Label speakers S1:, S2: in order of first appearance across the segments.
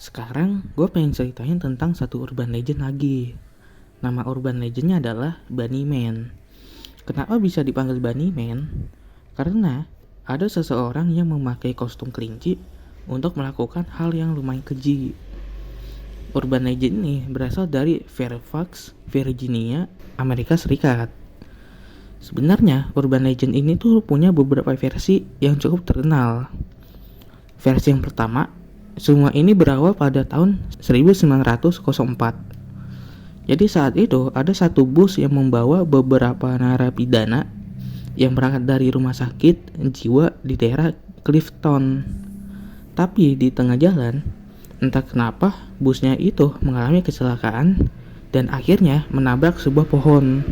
S1: Sekarang gue pengen ceritain tentang satu urban legend lagi. Nama urban legendnya adalah Bunnyman. Kenapa bisa dipanggil Bunnyman? Karena ada seseorang yang memakai kostum kelinci untuk melakukan hal yang lumayan keji. Urban legend ini berasal dari Fairfax, Virginia, Amerika Serikat. Sebenarnya urban legend ini tuh punya beberapa versi yang cukup terkenal. Versi yang pertama, semua ini berawal pada tahun 1904. Jadi saat itu ada satu bus yang membawa beberapa narapidana yang berangkat dari rumah sakit jiwa di daerah Clifton. Tapi di tengah jalan, entah kenapa busnya itu mengalami kecelakaan dan akhirnya menabrak sebuah pohon.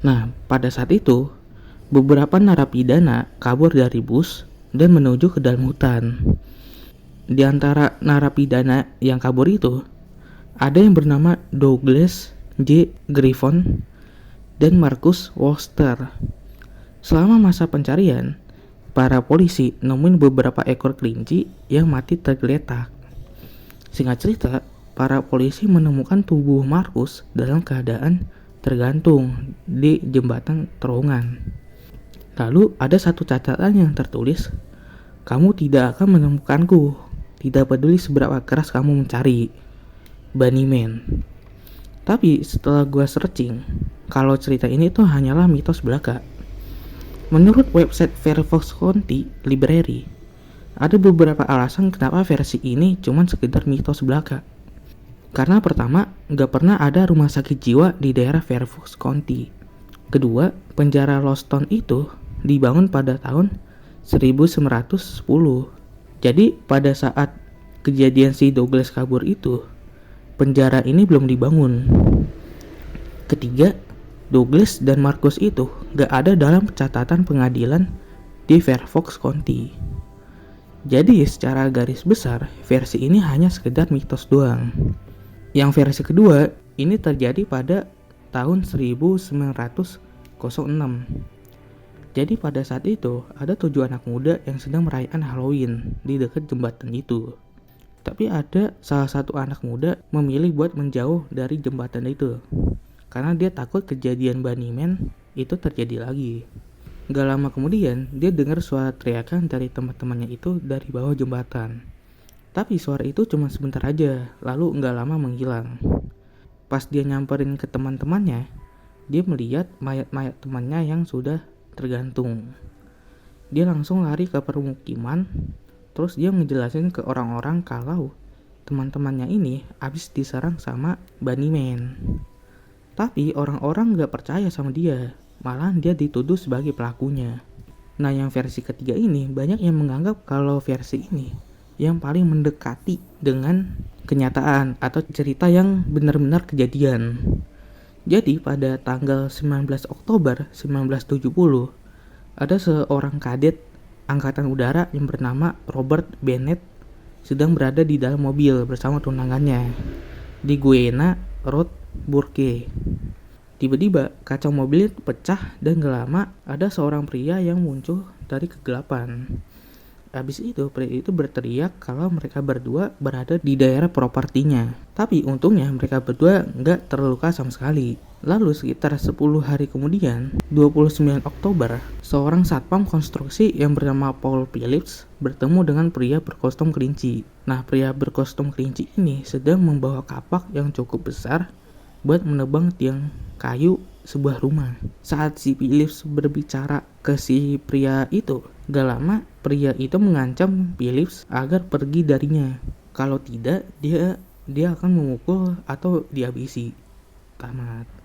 S1: Nah, pada saat itu, beberapa narapidana kabur dari bus dan menuju ke dalam hutan. Di antara narapidana yang kabur itu, ada yang bernama Douglas J. Griffon dan Marcus Worcester. Selama masa pencarian, para polisi nemuin beberapa ekor kelinci yang mati tergeletak. Singkat cerita, para polisi menemukan tubuh Marcus dalam keadaan tergantung di jembatan terowongan. Lalu ada satu catatan yang tertulis, "Kamu tidak akan menemukanku, tidak peduli seberapa keras kamu mencari." Bunnyman. Tapi setelah gue searching, kalau cerita ini tuh hanyalah mitos belaka. Menurut website Fairfax County Library, ada beberapa alasan kenapa versi ini cuma sekedar mitos belaka. Karena pertama, gak pernah ada rumah sakit jiwa di daerah Fairfax County. Kedua, penjara Loston itu dibangun pada tahun 1910. Jadi pada saat kejadian si Douglas kabur itu, penjara ini belum dibangun. Ketiga, Douglas dan Marcus itu gak ada dalam catatan pengadilan di Fairfax County. Jadi secara garis besar, versi ini hanya sekedar mitos doang. Yang versi kedua, ini terjadi pada tahun 1906. Jadi pada saat itu, ada 7 anak muda yang sedang merayakan Halloween di dekat jembatan itu. Tapi ada salah satu anak muda memilih buat menjauh dari jembatan itu, karena dia takut kejadian Bunnyman itu terjadi lagi. Gak lama kemudian, dia dengar suara teriakan dari teman-temannya itu dari bawah jembatan. Tapi suara itu cuma sebentar aja, lalu gak lama menghilang. Pas dia nyamperin ke teman-temannya, dia melihat mayat-mayat temannya yang sudah tergantung. Dia langsung lari ke permukiman, terus dia ngejelasin ke orang-orang kalau teman-temannya ini habis diserang sama Bunnyman. Tapi orang-orang gak percaya sama dia, malah dia dituduh sebagai pelakunya. Nah, yang versi ketiga ini banyak yang menganggap kalau versi ini yang paling mendekati dengan kenyataan atau cerita yang benar-benar kejadian. Jadi pada tanggal 19 Oktober 1970, ada seorang kadet angkatan udara yang bernama Robert Bennett sedang berada di dalam mobil bersama tunangannya di Guiana Road, Burke. Tiba-tiba kaca mobil pecah dan gak lama ada seorang pria yang muncul dari kegelapan. Habis itu pria itu berteriak kalau mereka berdua berada di daerah propertinya. Tapi untungnya mereka berdua nggak terluka sama sekali. Lalu sekitar 10 hari kemudian, 29 Oktober, seorang satpam konstruksi yang bernama Paul Phillips bertemu dengan pria berkostum kelinci. Nah, pria berkostum kelinci ini sedang membawa kapak yang cukup besar buat menebang tiang kayu sebuah rumah. Saat si Phillips berbicara ke si pria itu, gak lama pria itu mengancam Phillips agar pergi darinya. Kalau tidak, dia akan memukul atau dihabisi. Tamat.